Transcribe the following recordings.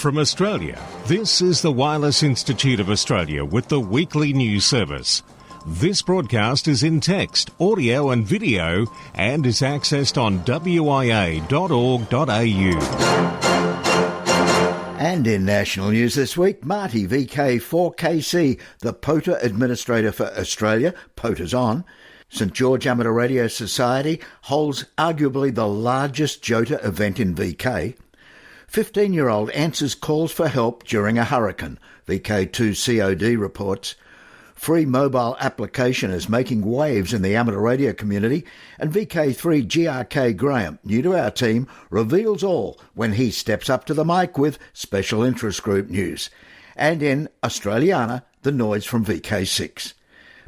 from Australia, this is the Wireless Institute of Australia with the weekly news service. This broadcast is in text, audio and video and is accessed on wia.org.au. And in national news this week, Marty, VK4KC, the POTA Administrator for Australia, POTA's on. St George Amateur Radio Society holds arguably the largest JOTA event in VK. 15-year-old answers calls for help during a hurricane, VK2COD reports. Free mobile application is making waves in the amateur radio community, and VK3 GRK Graham, new to our team, reveals all when he steps up to the mic with special interest group news. And in Australiana, the noise from VK6.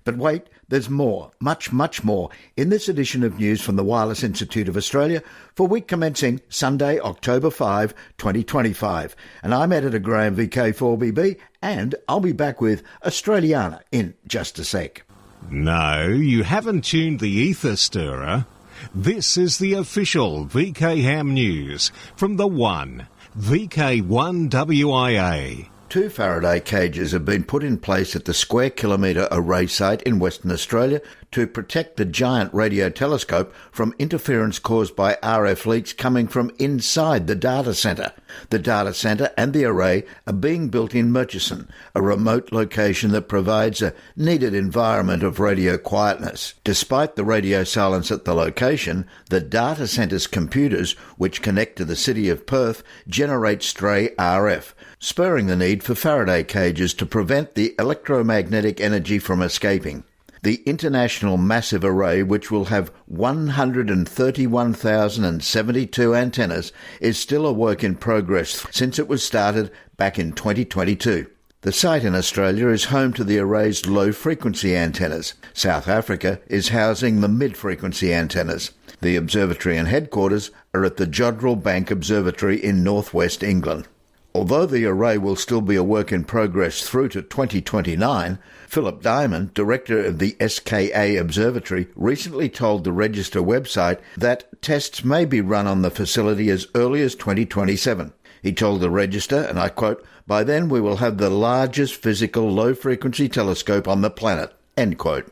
But wait, there's more, much more, in this edition of news from the Wireless Institute of Australia for week commencing Sunday, October 5, 2025. And I'm Editor Graham, VK4BB, and I'll be back with Australiana in just a sec. No, you haven't tuned the ether stirrer. This is the official VK Ham News from the One, VK1WIA. 2 Faraday cages have been put in place at the Square Kilometre Array site in Western Australia to protect the giant radio telescope from interference caused by RF leaks coming from inside the data centre. The data centre and the array are being built in Murchison, a remote location that provides a needed environment of radio quietness. Despite the radio silence at the location, the data centre's computers, which connect to the city of Perth, generate stray RF, spurring the need for Faraday cages to prevent the electromagnetic energy from escaping. The International Massive Array, which will have 131,072 antennas, is still a work in progress since it was started back in 2022. The site in Australia is home to the array's low-frequency antennas. South Africa is housing the mid-frequency antennas. The observatory and headquarters are at the Jodrell Bank Observatory in northwest England. Although the array will still be a work in progress through to 2029, Philip Diamond, director of the SKA Observatory, recently told the Register website that tests may be run on the facility as early as 2027. He told the Register, and I quote, "By then we will have the largest physical low-frequency telescope on the planet," end quote.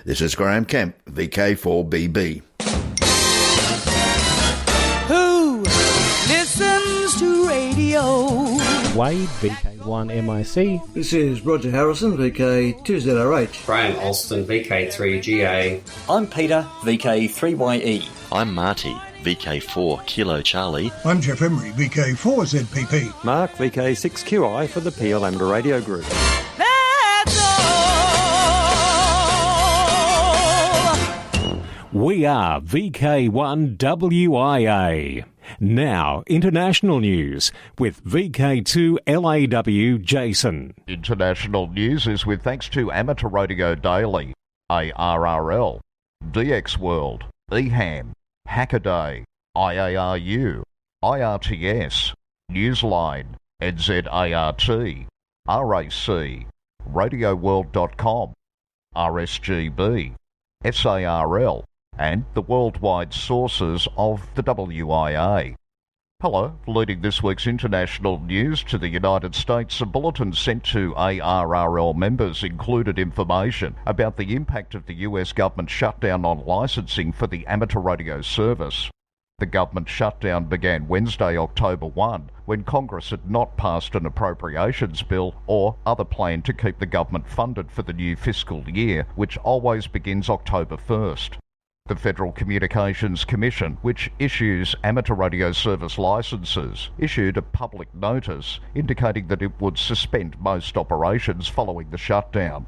This is Graham Kemp, VK4BB. Who listens to radio? Wade, VK1MIC. This is Roger Harrison, VK2ZRH. Graham Alston, VK3GA. I'm Peter, VK3YE. I'm Marty, VK4 Kilo Charlie. I'm Jeff Emery, VK4ZPP. Mark, VK6QI for the PL Amateur Radio Group. That's all. We are VK1WIA. Now, international news with VK2LAW Jason. International news is with thanks to Amateur Radio Daily, ARRL, DX World, EHAM, Hackaday, IARU, IRTS, Newsline, NZART, RAC, RadioWorld.com, RSGB, SARL, and the worldwide sources of the WIA. Hello, leading this week's international news to the United States, a bulletin sent to ARRL members included information about the impact of the US government shutdown on licensing for the amateur radio service. The government shutdown began Wednesday, October 1, when Congress had not passed an appropriations bill or other plan to keep the government funded for the new fiscal year, which always begins October 1st. The Federal Communications Commission, which issues amateur radio service licences, issued a public notice indicating that it would suspend most operations following the shutdown.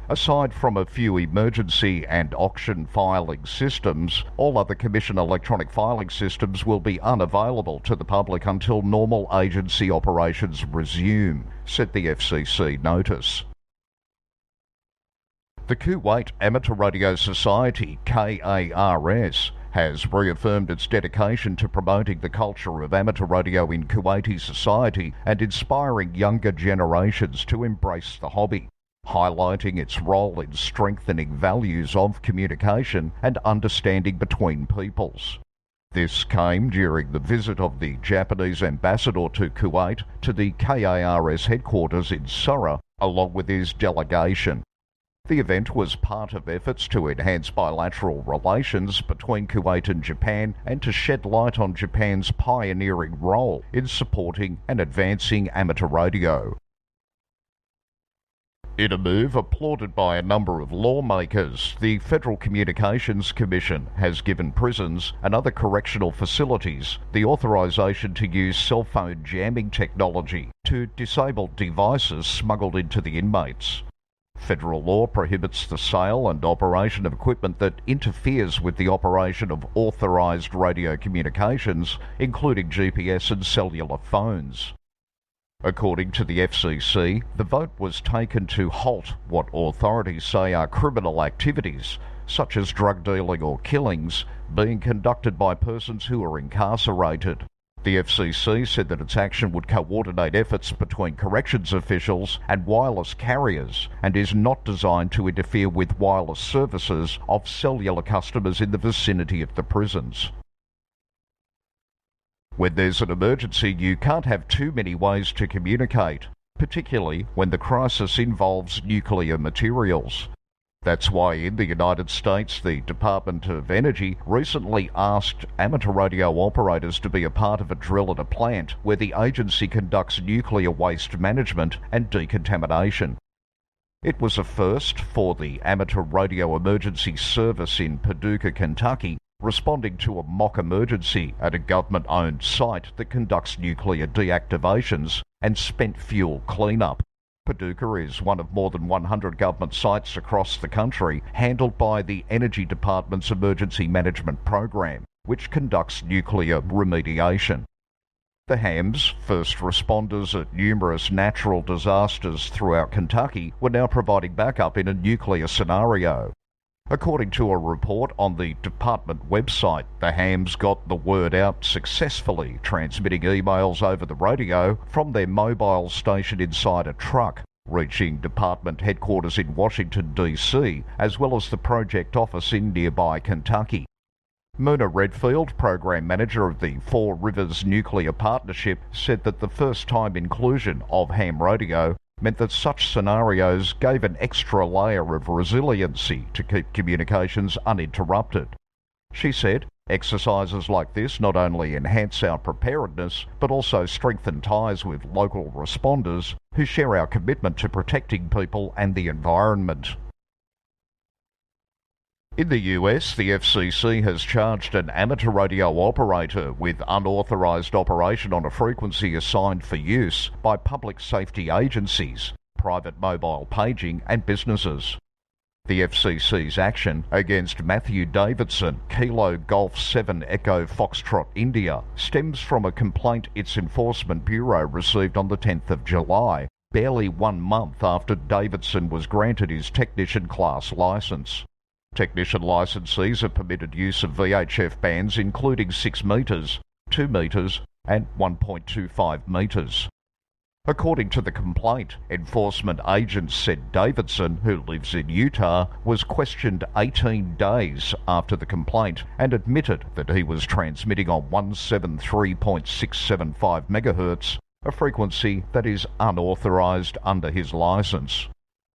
Aside from a few emergency and auction filing systems, all other Commission electronic filing systems will be unavailable to the public until normal agency operations resume, said the FCC notice. The Kuwait Amateur Radio Society, KARS, has reaffirmed its dedication to promoting the culture of amateur radio in Kuwaiti society and inspiring younger generations to embrace the hobby, highlighting its role in strengthening values of communication and understanding between peoples. This came during the visit of the Japanese ambassador to Kuwait to the KARS headquarters in Surrey, along with his delegation. The event was part of efforts to enhance bilateral relations between Kuwait and Japan and to shed light on Japan's pioneering role in supporting and advancing amateur radio. In a move applauded by a number of lawmakers, the Federal Communications Commission has given prisons and other correctional facilities the authorisation to use cell phone jamming technology to disable devices smuggled into the inmates. Federal law prohibits the sale and operation of equipment that interferes with the operation of authorised radio communications, including GPS and cellular phones. According to the FCC, the vote was taken to halt what authorities say are criminal activities, such as drug dealing or killings, being conducted by persons who are incarcerated. The FCC said that its action would coordinate efforts between corrections officials and wireless carriers and is not designed to interfere with wireless services of cellular customers in the vicinity of the prisons. When there's an emergency, you can't have too many ways to communicate, particularly when the crisis involves nuclear materials. That's why in the United States, the Department of Energy recently asked amateur radio operators to be a part of a drill at a plant where the agency conducts nuclear waste management and decontamination. It was a first for the Amateur Radio Emergency Service in Paducah, Kentucky, responding to a mock emergency at a government-owned site that conducts nuclear deactivations and spent fuel cleanup. Paducah is one of more than 100 government sites across the country handled by the Energy Department's Emergency Management Program, which conducts nuclear remediation. The HAMs, first responders at numerous natural disasters throughout Kentucky, were now providing backup in a nuclear scenario. According to a report on the department website, the HAMs got the word out successfully, transmitting emails over the radio from their mobile station inside a truck, reaching department headquarters in Washington, D.C., as well as the project office in nearby Kentucky. Mona Redfield, program manager of the Four Rivers Nuclear Partnership, said that the first-time inclusion of ham radio meant that such scenarios gave an extra layer of resiliency to keep communications uninterrupted. She said, exercises like this not only enhance our preparedness, but also strengthen ties with local responders who share our commitment to protecting people and the environment. In the US, the FCC has charged an amateur radio operator with unauthorised operation on a frequency assigned for use by public safety agencies, private mobile paging and businesses. The FCC's action against Matthew Davidson, Kilo Golf 7 Echo Foxtrot India, stems from a complaint its Enforcement Bureau received on the 10th of July, barely 1 month after Davidson was granted his technician class licence. Technician licensees are permitted use of VHF bands including 6 metres, 2 metres and 1.25 metres. According to the complaint, enforcement agents said Davidson, who lives in Utah, was questioned 18 days after the complaint and admitted that he was transmitting on 173.675 MHz, a frequency that is unauthorised under his licence.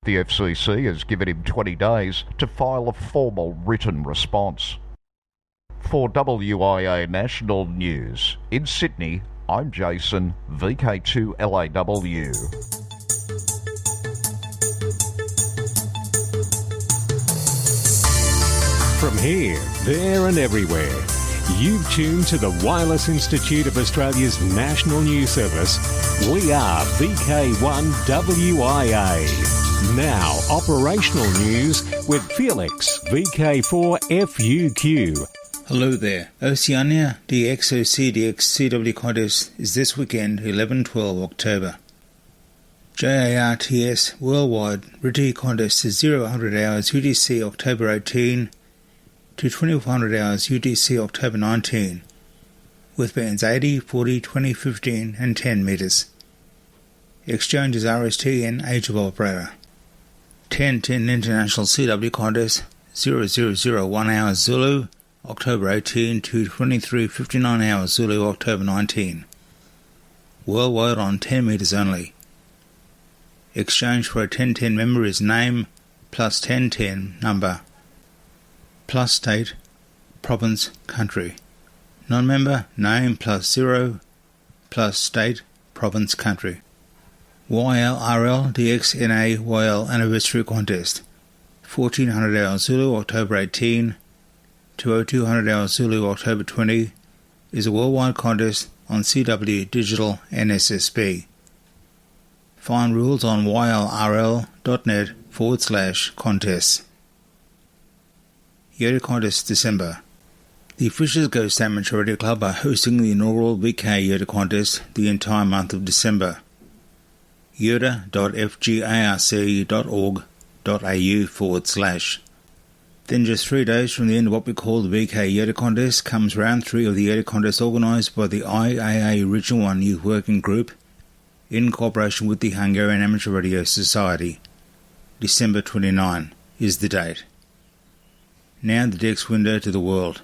The FCC has given him 20 days to file a formal written response. For WIA National News, in Sydney, I'm Jason, VK2LAW. From here, there and everywhere, you've tuned to the Wireless Institute of Australia's National News Service. We are VK1WIA. Now, operational news with Felix, VK4FUQ. Hello there. Oceania DXOCDX CW contest is this weekend, 11-12 October. JARTS Worldwide RTTY contest is 0100 hours UTC October 18 to 2400 hours UTC October 19, with bands 80, 40, 20, 15 and 10 metres. Exchange is RST and age of operator. 10-10 International CW contest 0001 hours Zulu October 18 to 23:59 hours Zulu October 19. Worldwide on 10 metres only. Exchange for a 1010 member is name plus 1010 number plus state, province, country. Non-member, name plus 0 plus state, province, country. YLRL DXNA YL Anniversary Contest 1400 hours Zulu October 18 to 0200 hours Zulu October 20 is a worldwide contest on CW Digital and SSB. Find rules on ylrl.net/contests. Yoda Contest December. The Fisher's Ghost Amateur Radio Club are hosting the inaugural VK Yoda Contest the entire month of December. yoda.fgarc.org.au/. Then just 3 days from the end of what we call the VK Yoda Contest comes round 3 of the Yoda Contest organised by the IAA Regional 1 Youth Working Group in cooperation with the Hungarian Amateur Radio Society. December 29 is the date. Now the DX window to the world.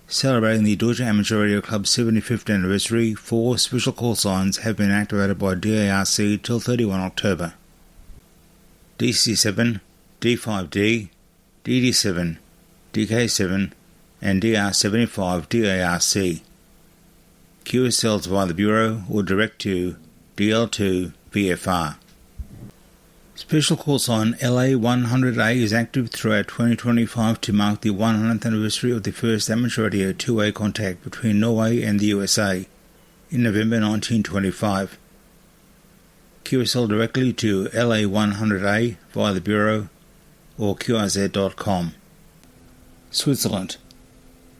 Celebrating the Deutsche Amateur Radio Club's 75th anniversary, 4 special call signs have been activated by DARC till 31 October. DC7, D5D, DD7, DK7 and DR75 DARC. QSLs via the Bureau or direct to DL2 VFR. Special call sign LA100A is active throughout 2025 to mark the 100th anniversary of the first amateur radio two-way contact between Norway and the USA in November 1925. QSL directly to LA100A via the Bureau or QRZ.com. Switzerland.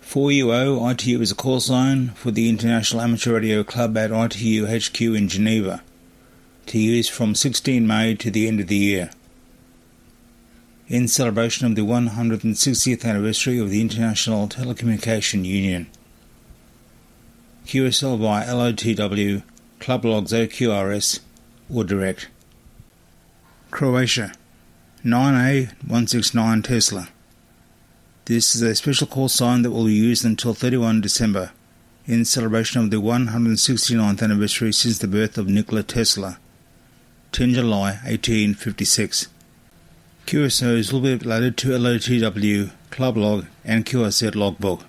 4UO ITU is a call sign for the International Amateur Radio Club at ITU HQ in Geneva, to use from 16 May to the end of the year. In celebration of the 160th anniversary of the International Telecommunication Union. QSL via LOTW, Club Logs OQRS, or direct. Croatia. 9A169 Tesla. This is a special call sign that will be used until 31 December, in celebration of the 169th anniversary since the birth of Nikola Tesla, 10 July 1856. QSOs will be uploaded to LOTW, Club Log and QRZ Logbook.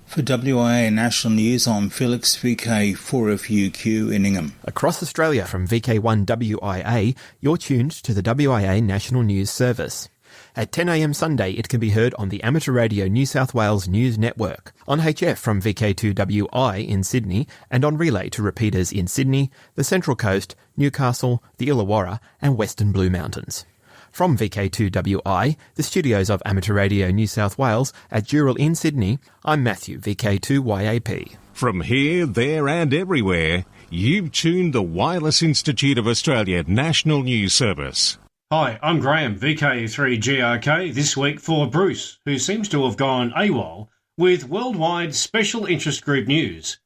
For WIA National News, I'm Felix VK4FUQ in Ingham. Across Australia from VK1WIA, you're tuned to the WIA National News Service. At 10 a.m. Sunday, it can be heard on the Amateur Radio New South Wales News Network, on HF from VK2WI in Sydney, and on relay to repeaters in Sydney, the Central Coast, Newcastle, the Illawarra and Western Blue Mountains. From VK2WI, the studios of Amateur Radio New South Wales at Dural in Sydney, I'm Matthew, VK2YAP. From here, there and everywhere, you've tuned the Wireless Institute of Australia National News Service. Hi, I'm Graham, VK3GRK, this week for Bruce, who seems to have gone AWOL, with worldwide special interest group news.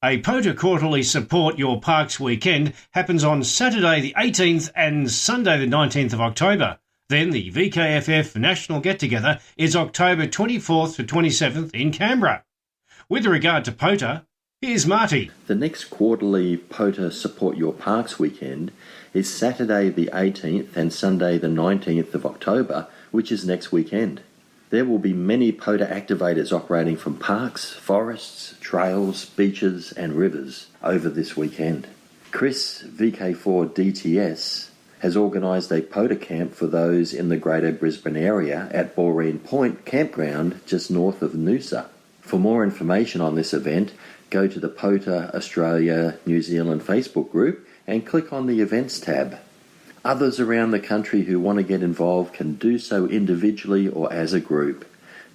A POTA Quarterly Support Your Parks weekend happens on Saturday the 18th and Sunday the 19th of October. Then the VKFF National Get-Together is October 24th to 27th in Canberra. With regard to POTA, here's Marty. The next quarterly POTA Support Your Parks weekend is Saturday the 18th and Sunday the 19th of October, which is next weekend. There will be many POTA activators operating from parks, forests, trails, beaches and rivers over this weekend. Chris, VK4DTS, has organised a POTA camp for those in the Greater Brisbane area at Boreen Point Campground just north of Noosa. For more information on this event, go to the POTA Australia New Zealand Facebook group and click on the Events tab. Others around the country who want to get involved can do so individually or as a group.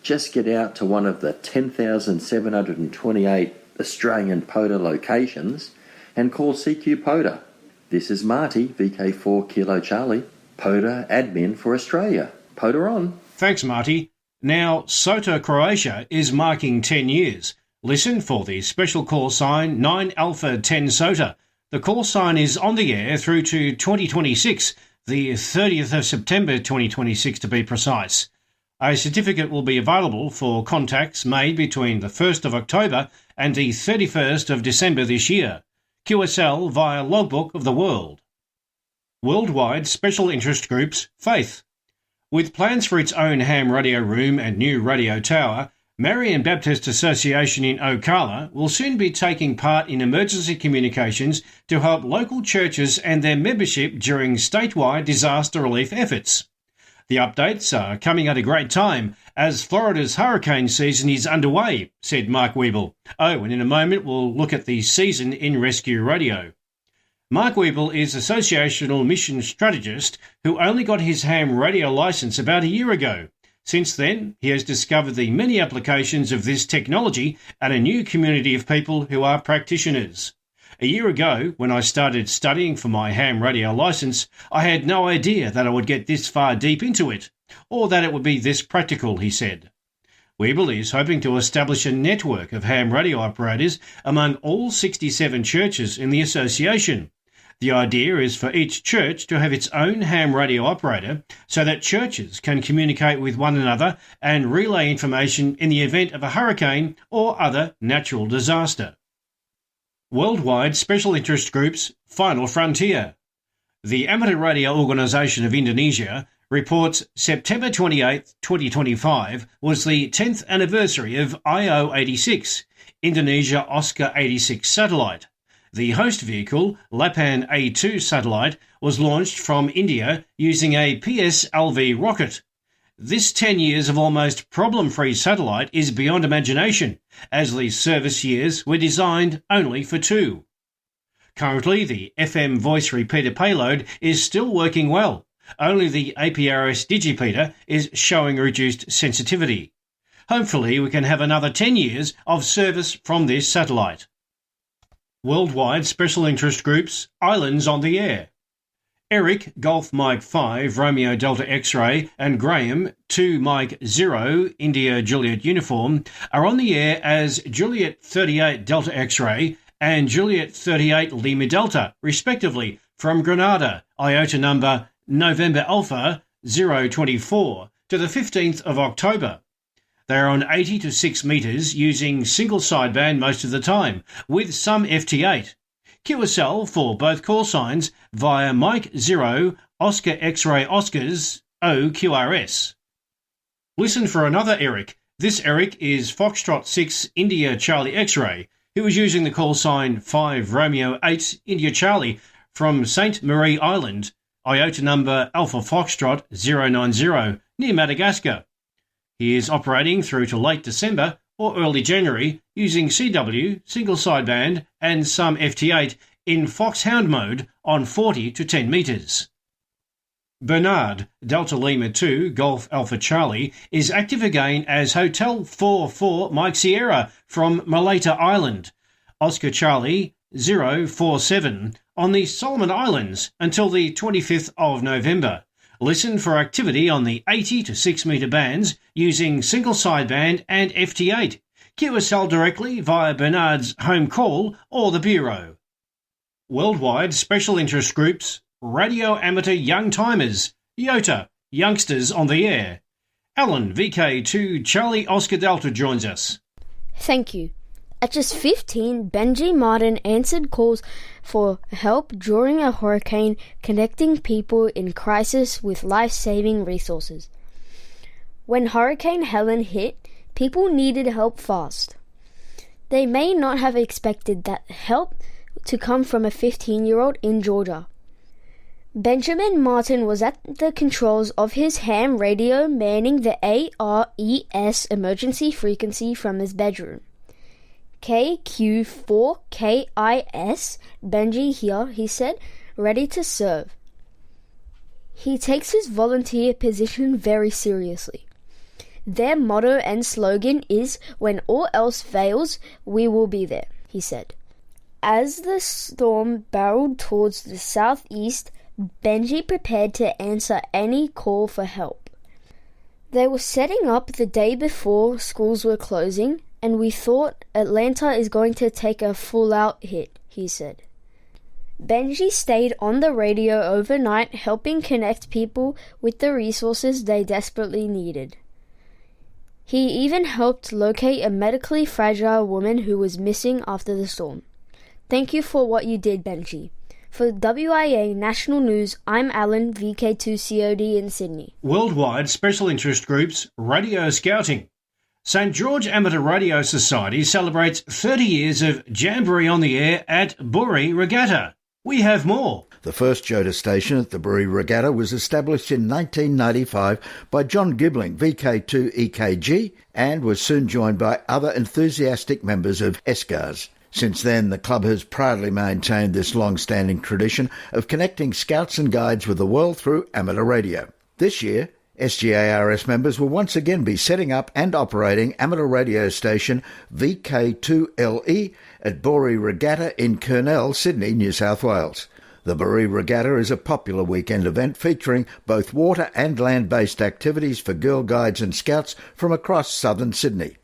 Just get out to one of the 10,728 Australian POTA locations and call CQ POTA. This is Marty, VK4 Kilo Charlie, POTA admin for Australia. POTA on. Thanks, Marty. Now, SOTA Croatia is marking 10 years. Listen for the special call sign 9 Alpha 10 SOTA. The call sign is on the air through to 2026, the 30th of September 2026 to be precise. A certificate will be available for contacts made between the 1st of October and the 31st of December this year. QSL via Logbook of the World. Worldwide Special Interest Groups, Faith. With plans for its own ham radio room and new radio tower, Marian Baptist Association in Ocala will soon be taking part in emergency communications to help local churches and their membership during statewide disaster relief efforts. The updates are coming at a great time as Florida's hurricane season is underway, said Mark Wiebel. Oh, and in a moment we'll look at the season in rescue radio. Mark Wiebel is associational mission strategist who only got his ham radio licence about a year ago. Since then, he has discovered the many applications of this technology and a new community of people who are practitioners. A year ago, when I started studying for my ham radio licence, I had no idea that I would get this far deep into it, or that it would be this practical, he said. Wiebel is hoping to establish a network of ham radio operators among all 67 churches in the association. The idea is for each church to have its own ham radio operator so that churches can communicate with one another and relay information in the event of a hurricane or other natural disaster. Worldwide Special Interest Groups, Final Frontier. The Amateur Radio Organisation of Indonesia reports September 28, 2025 was the 10th anniversary of IO-86, Indonesia Oscar 86 satellite. The host vehicle, Lapan A2 satellite, was launched from India using a PSLV rocket. This 10 years of almost problem-free satellite is beyond imagination, as the service years were designed only for 2. Currently, the FM voice repeater payload is still working well. Only the APRS digipeater is showing reduced sensitivity. Hopefully, we can have another 10 years of service from this satellite. Worldwide Special Interest Groups, Islands on the Air. Eric, Golf Mike 5, Romeo Delta X-Ray, and Graham, 2 Mike 0, India Juliet Uniform, are on the air as Juliet 38 Delta X-Ray and Juliet 38 Lima Delta, respectively, from Grenada, IOTA number November Alpha 024, to the 15th of October. They are on 80 to 6 metres using single sideband most of the time, with some FT8. QSL for both call signs via Mike 0 Oscar X-Ray Oscars OQRS. Listen for another Eric. This Eric is Foxtrot 6 India Charlie X-Ray, who is using the call sign 5 Romeo 8 India Charlie from St. Marie Island, IOTA number Alpha Foxtrot 090, near Madagascar. He is operating through to late December or early January using CW, single sideband and some FT8 in Foxhound mode on 40 to 10 metres. Bernard, Delta Lima 2, Golf Alpha Charlie, is active again as Hotel 44 Mike Sierra from Maleta Island, Oscar Charlie 047 on the Solomon Islands until the 25th of November. Listen for activity on the 80 to 6 metre bands using single sideband and FT8. QSL directly via Bernard's home call or the Bureau. Worldwide Special Interest Groups, Radio Amateur Young Timers, YOTA, Youngsters on the Air. Alan, VK2 Charlie Oscar Delta joins us. Thank you. At just 15, Benji Martin answered calls for help during a hurricane, connecting people in crisis with life-saving resources. When Hurricane Helen hit, people needed help fast. They may not have expected that help to come from a 15-year-old in Georgia. Benjamin Martin was at the controls of his ham radio manning the ARES emergency frequency from his bedroom. KQ4KIS, Benji here, he said, ready to serve. He takes his volunteer position very seriously. Their motto and slogan is, "When all else fails, we will be there," he said. As the storm barreled towards the southeast, Benji prepared to answer any call for help. They were setting up the day before schools were closing, and we thought Atlanta is going to take a full-out hit, he said. Benji stayed on the radio overnight, helping connect people with the resources they desperately needed. He even helped locate a medically fragile woman who was missing after the storm. Thank you for what you did, Benji. For WIA National News, I'm Alan, VK2COD in Sydney. Worldwide Special Interest Groups Radio Scouting. St George Amateur Radio Society celebrates 30 years of Jamboree on the Air at WIA Regatta. We have more. The first JOTA station at the WIA Regatta was established in 1995 by John Gibbling, VK2EKG, and was soon joined by other enthusiastic members of SGARS. Since then, the club has proudly maintained this long-standing tradition of connecting scouts and guides with the world through amateur radio. This year, SGARS members will once again be setting up and operating amateur radio station VK2LE at WIA Regatta in Kurnell, Sydney, New South Wales. The WIA Regatta is a popular weekend event featuring both water and land-based activities for Girl Guides and Scouts from across southern Sydney.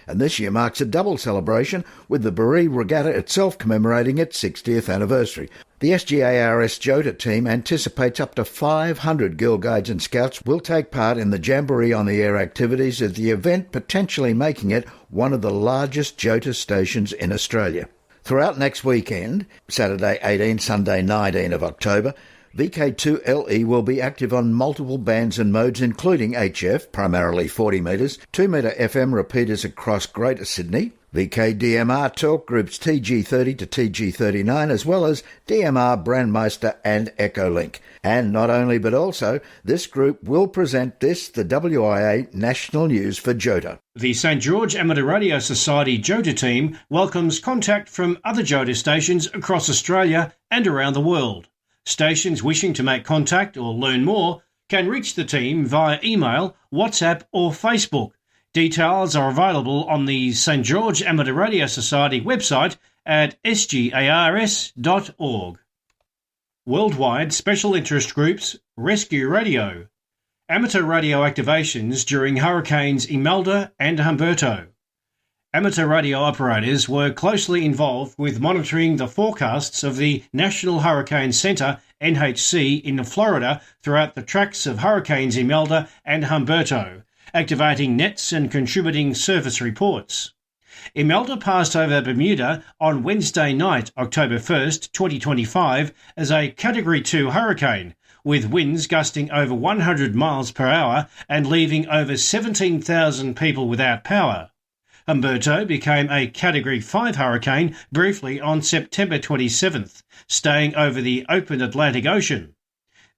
And this year marks a double celebration, with the WIA Regatta itself commemorating its 60th anniversary. The SGARS JOTA team anticipates up to 500 Girl Guides and Scouts will take part in the Jamboree on the Air activities at the event, potentially making it one of the largest JOTA stations in Australia. Throughout next weekend, Saturday 18, Sunday 19 of October, VK2LE will be active on multiple bands and modes including HF, primarily 40 metres, 2 metre FM repeaters across Greater Sydney, VK-DMR talk groups TG30 to TG39, as well as DMR, Brandmeister and Echolink. And not only but also, this group will present the WIA National News for JOTA. The St George Amateur Radio Society JOTA team welcomes contact from other JOTA stations across Australia and around the world. Stations wishing to make contact or learn more can reach the team via email, WhatsApp or Facebook. Details are available on the St George Amateur Radio Society website at sgars.org. Worldwide Special Interest Groups Rescue Radio. Amateur radio activations during Hurricanes Imelda and Humberto. Amateur radio operators were closely involved with monitoring the forecasts of the National Hurricane Centre, NHC, in Florida throughout the tracks of Hurricanes Imelda and Humberto, activating nets and contributing service reports. Imelda passed over Bermuda on Wednesday night, October 1st, 2025, as a Category 2 hurricane, with winds gusting over 100 miles per hour and leaving over 17,000 people without power. Humberto became a Category 5 hurricane briefly on September 27th, staying over the open Atlantic Ocean.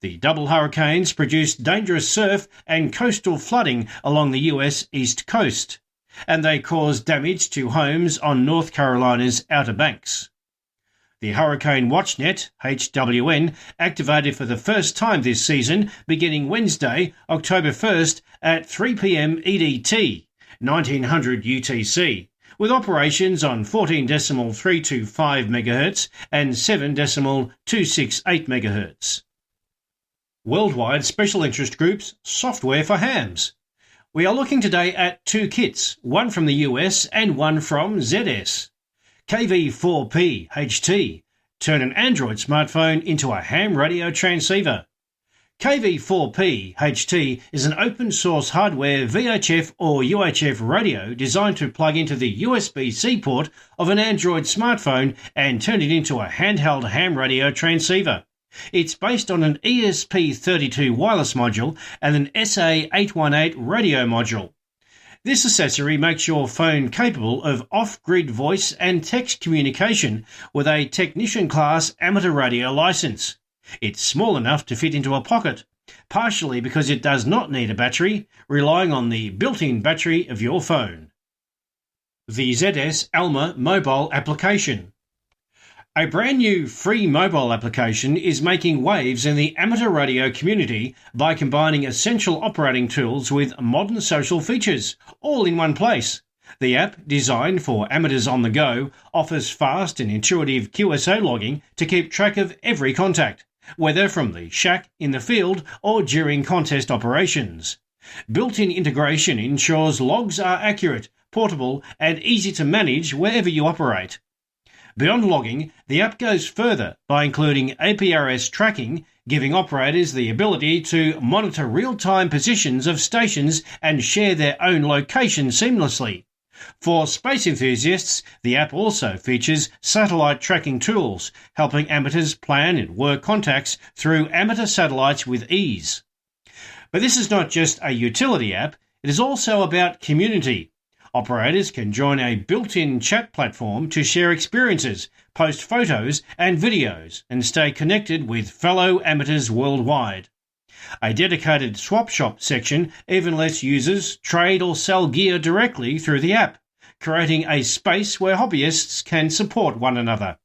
The double hurricanes produced dangerous surf and coastal flooding along the US East Coast, and they caused damage to homes on North Carolina's Outer Banks. The Hurricane WatchNet, HWN, activated for the first time this season beginning Wednesday, October 1st at 3 p.m. EDT, 1900 UTC, with operations on 14.325 MHz and 7.268 MHz. Worldwide Special Interest Groups Software for Hams. We are looking today at two kits, one from the US and one from ZS. KV4P HT. Turn an Android smartphone into a ham radio transceiver. KV4P HT is an open-source hardware VHF or UHF radio designed to plug into the USB-C port of an Android smartphone and turn it into a handheld ham radio transceiver. It's based on an ESP32 wireless module and an SA818 radio module. This accessory makes your phone capable of off-grid voice and text communication with a technician-class amateur radio license. It's small enough to fit into a pocket, partially because it does not need a battery, relying on the built-in battery of your phone. The ZS Alma mobile application. A brand new free mobile application is making waves in the amateur radio community by combining essential operating tools with modern social features, all in one place. The app, designed for amateurs on the go, offers fast and intuitive QSO logging to keep track of every contact, whether from the shack, in the field, or during contest operations. Built-in integration ensures logs are accurate, portable, and easy to manage wherever you operate. Beyond logging, the app goes further by including APRS tracking, giving operators the ability to monitor real-time positions of stations and share their own location seamlessly. For space enthusiasts, the app also features satellite tracking tools, helping amateurs plan and work contacts through amateur satellites with ease. But this is not just a utility app, it is also about community. Operators can join a built-in chat platform to share experiences, post photos and videos, and stay connected with fellow amateurs worldwide. A dedicated swap shop section even lets users trade or sell gear directly through the app, creating a space where hobbyists can support one another.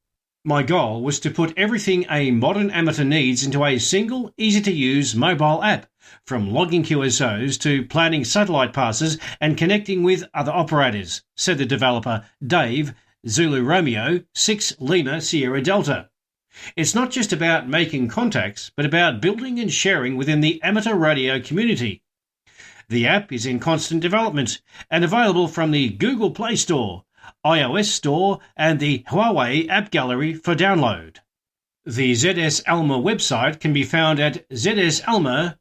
My goal was to put everything a modern amateur needs into a single, easy-to-use mobile app, from logging QSOs to planning satellite passes and connecting with other operators, said the developer Dave, Zulu Romeo, 6 Lima Sierra Delta. It's not just about making contacts, but about building and sharing within the amateur radio community. The app is in constant development and available from the Google Play Store, iOS Store and the Huawei App Gallery for download. The ZS Alma website can be found at zsalma.co.za.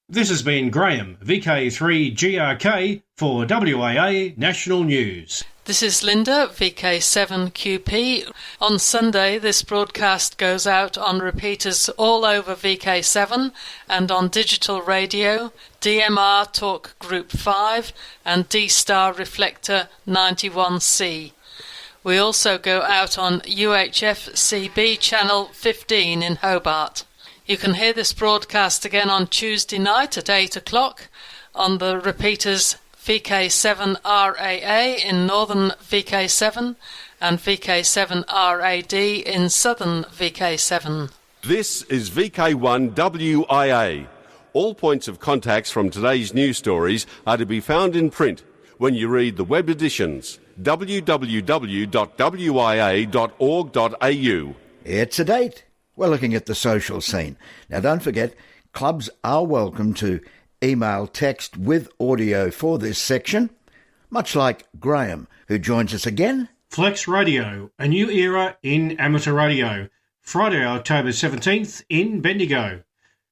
This has been Graham, VK3GRK, for WIA National News. This is Linda, VK7QP. On Sunday, this broadcast goes out on repeaters all over VK7 and on digital radio, DMR Talk Group 5 and D-Star Reflector 91C. We also go out on UHF-CB Channel 15 in Hobart. You can hear this broadcast again on Tuesday night at 8 o'clock on the repeaters VK7RAA in northern VK7 and VK7RAD in southern VK7. This is VK1WIA. All points of contacts from today's news stories are to be found in print when you read the web editions www.wia.org.au. It's a date. We're looking at the social scene. Now don't forget, clubs are welcome to email text with audio for this section, much like Graham, who joins us again. Flex Radio, a new era in amateur radio. Friday, October 17th in Bendigo.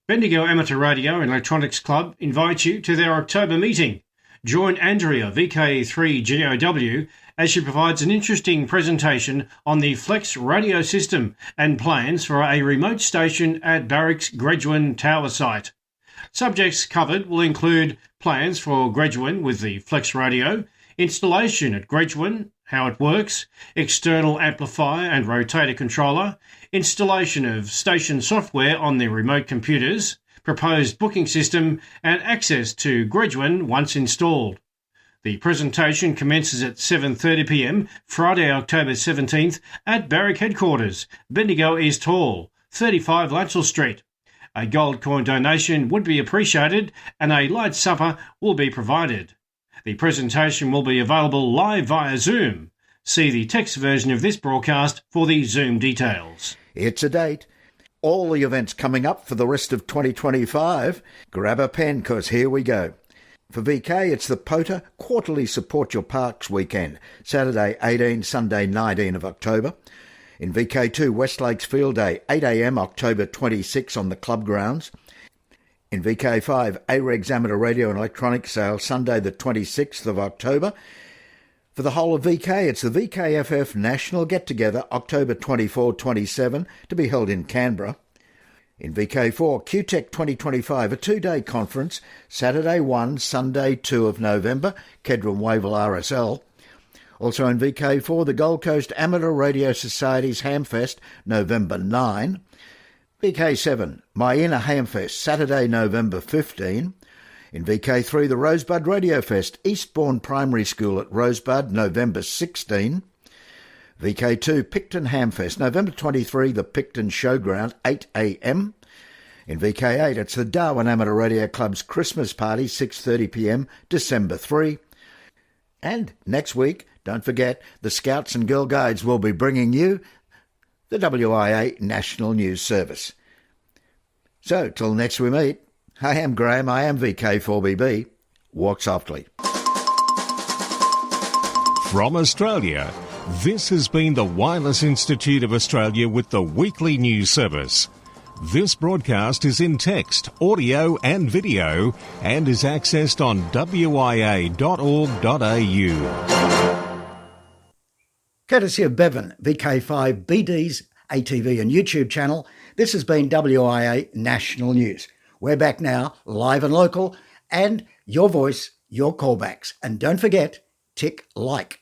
Bendigo Amateur Radio and Electronics Club invite you to their October meeting. Join Andrea, VK3GOW, as she provides an interesting presentation on the Flex radio system and plans for a remote station at Barrick's Gregwin Tower site. Subjects covered will include plans for Gregwin with the Flex radio, installation at Gregwin, how it works, external amplifier and rotator controller, installation of station software on the remote computers, proposed booking system and access to Gregwin once installed. The presentation commences at 7:30 p.m, Friday, October 17th at Barrick Headquarters, Bendigo East Hall, 35 Lancel Street. A gold coin donation would be appreciated and a light supper will be provided. The presentation will be available live via Zoom. See the text version of this broadcast for the Zoom details. It's a date. All the events coming up for the rest of 2025. Grab a pen, because here we go. For VK, it's the POTA Quarterly Support Your Parks Weekend, Saturday 18, Sunday 19 of October. In VK2, Westlakes Field Day, 8 a.m, October 26 on the club grounds. In VK5, AREG's Amateur Radio and Electronics Sale, Sunday the 26th of October. For the whole of VK, it's the VKFF National Get-Together, October 24-27, to be held in Canberra. In VK4, QTech 2025, a two-day conference, Saturday 1, Sunday 2 of November, Kedron Wavell RSL. Also in VK4, the Gold Coast Amateur Radio Society's Hamfest, November 9. VK7, My Inner Hamfest, Saturday, November 15. In VK3, the Rosebud Radio Fest, Eastbourne Primary School at Rosebud, November 16. VK2, Picton Hamfest, November 23, the Picton Showground, 8 a.m. In VK8, it's the Darwin Amateur Radio Club's Christmas Party, 6:30 p.m, December 3. And next week, don't forget, the Scouts and Girl Guides will be bringing you the WIA National News Service. So, till next we meet, I am Graham, I am VK4BB. Walk softly. From Australia, This has been the Wireless Institute of Australia with the weekly news service. This broadcast is in text, audio and video and is accessed on wia.org.au. Courtesy of Bevan, VK5BD's ATV and YouTube channel, this has been WIA National News. We're back now, live and local, and your voice, your callbacks. And don't forget, tick like.